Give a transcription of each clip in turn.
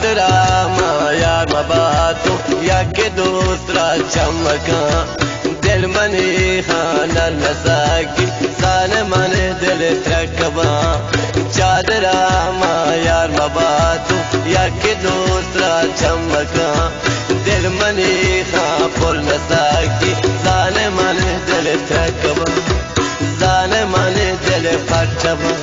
चादरा माँ यार मबातू या के दूसरा चमका दिल मनी खाना नसाकी सान मन दिल त्रकबा चादरा माँ यार मबातू या के दूसरा चमका दिल मनी खां पुल नसाकी सान मन दिल त्रकबा सान मन दिल फटबा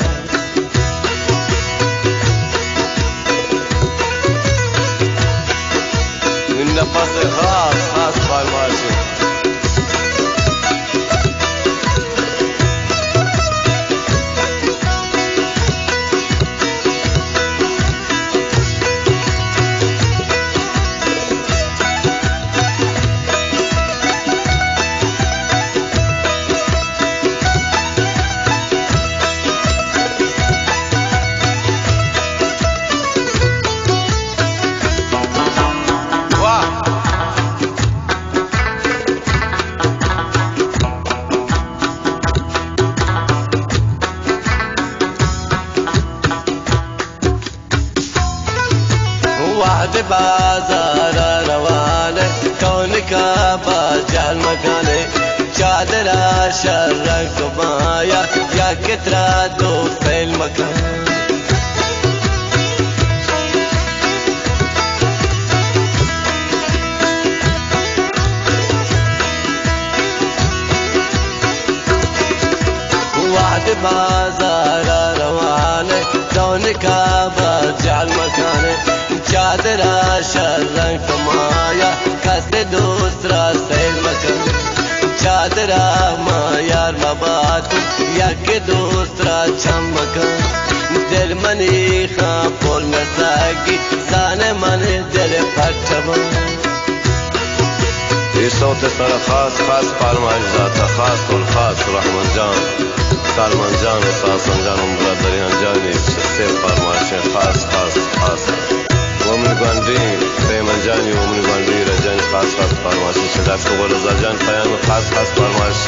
نفس خاص خاص فرمایشی वाद बाजार रवान कौन का बाजार मकाने चादरा शर्क माया या कितरा दो फैल मकान वाद बाजार रवान कौन का बाजार मकाने चादरा शर्रंग कमाया कसते दूसरा सैल मकान चादरा माँ यार मबातू या के दूसरा चमका दिल मनी खां पुल नसाकी सान मन दिल फटबा ये صوت سر خاص خاص فرمایش ذات خاص والخاص رحمن جان سلمان جان و ساسن جان و برادریان جانی سے فرمایش خاص خاص خاص ومن گاندی پیمان جانی ومن گاندی رجانی خاص خاص فرمایش شداش کو رضا جان پیام خاص خاص فرمایش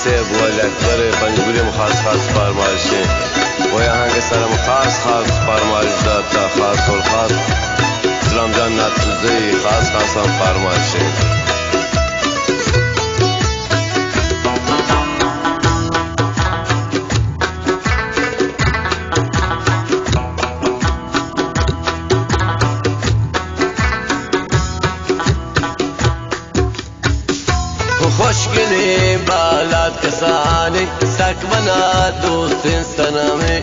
سے بوال اکبر پنجگوری خاص خاص فرمایش و یہاں کے سلام خاص خاص فرمایش ذات خاص والخاص سلام جان ناتوزی خاص خاص فرمایش خوشگلی بالات کسانی سکمنا دوست سنمی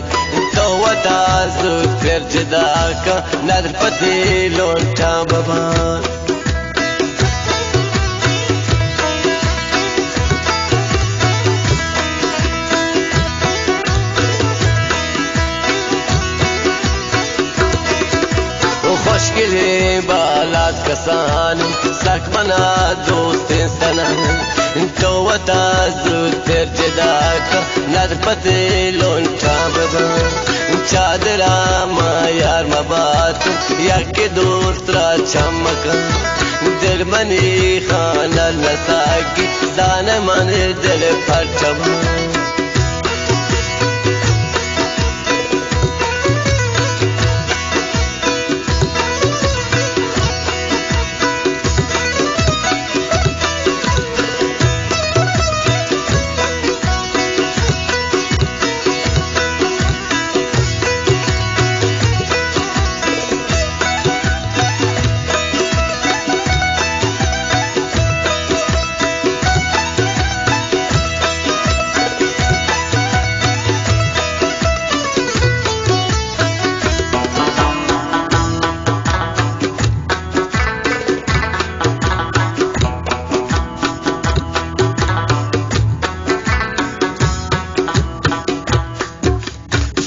تو و تازد پھر جدا کا ندر پتی لونٹا ببان خوشگلی بالات کسانی سکمنا دوست سنمی تو و تازد پھر جدا کا ندر پتی لونٹا ببان चादरा माँ यार मबातू या के दूसरा चमका दिल मनी खाना नसाकी सान मन दिल फटबा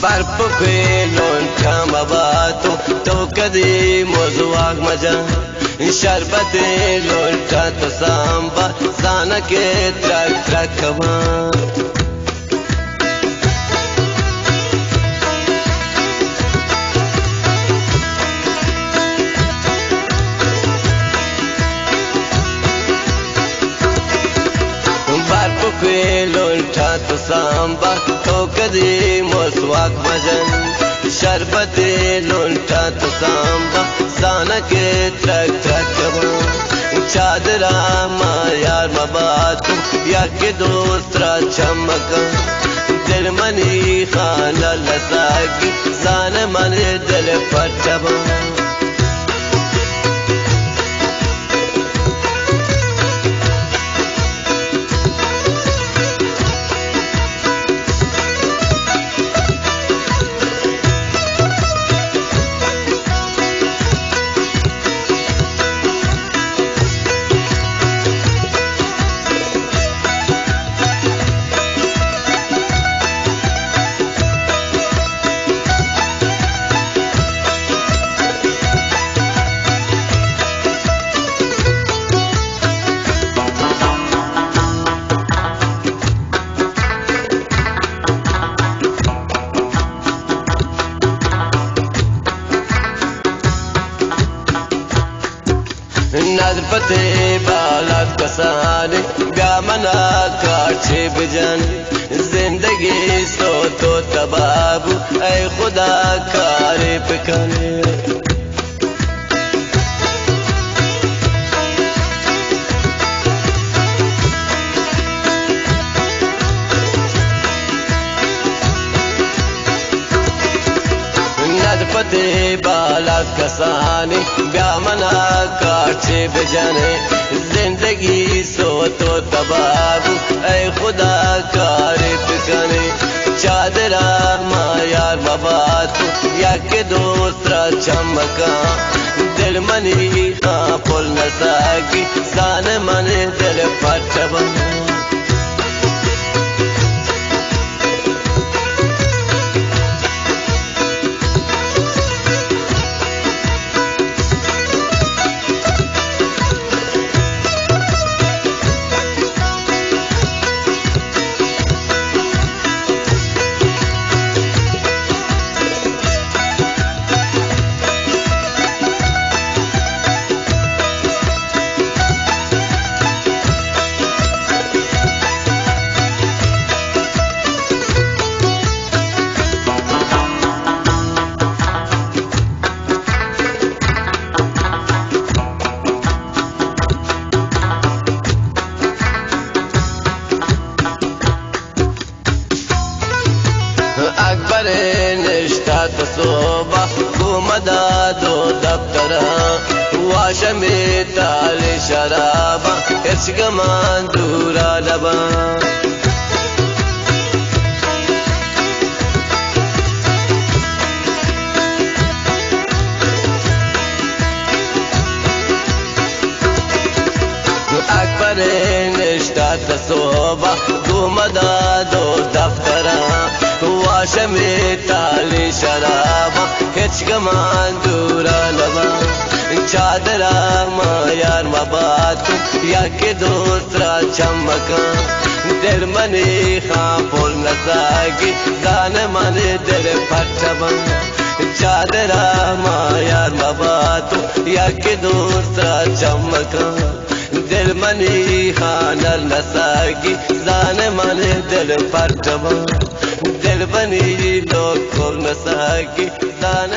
برپ پہ لونٹا مباتو تو کدی موضوع مجا شربت لونٹا تو سامبا سانا کے ترک ترکبا برپ پہ لونٹا تو سامبا تو کدی مسواک مجن شربت لونٹا تو سام خانه که ترک ترک کبا چادر ما یار مباتم یک دوست را چمکم دل منی خانه لساکی زان من دل پرچبا نظر پتے بالات کسانے بیا منا کاچے بجن زندگی سو تو تبابو اے خدا کارے پکانے پتے بالا کسانے بیا منا کاچے بجانے زندگی سو تو تبابو اے خدا کارے پکانے چادرہ ما یار مباتو یک دوسرا چمکا دل منی خاں پل نساکی زان من دل پرچبا اکبر نشتا تصوبہ کومدا دو دفترہ واشمی تال شرابہ ارشگمان دورا لبا اکبر نشتا تصوبہ کومدا دو دفترہ واشمی تالی شرابا ہچ گمان دورا لبا چادرہ ما یار مباتو یک دوسرا چمکا دل منی خاں پول نساکی زان من دل پرچبا چادرہ ما یار مباتو یک دوسرا چمکا دل منی خاں نل نساکی زان من دل پرچبا دل بنی لوگ کو نساکی زان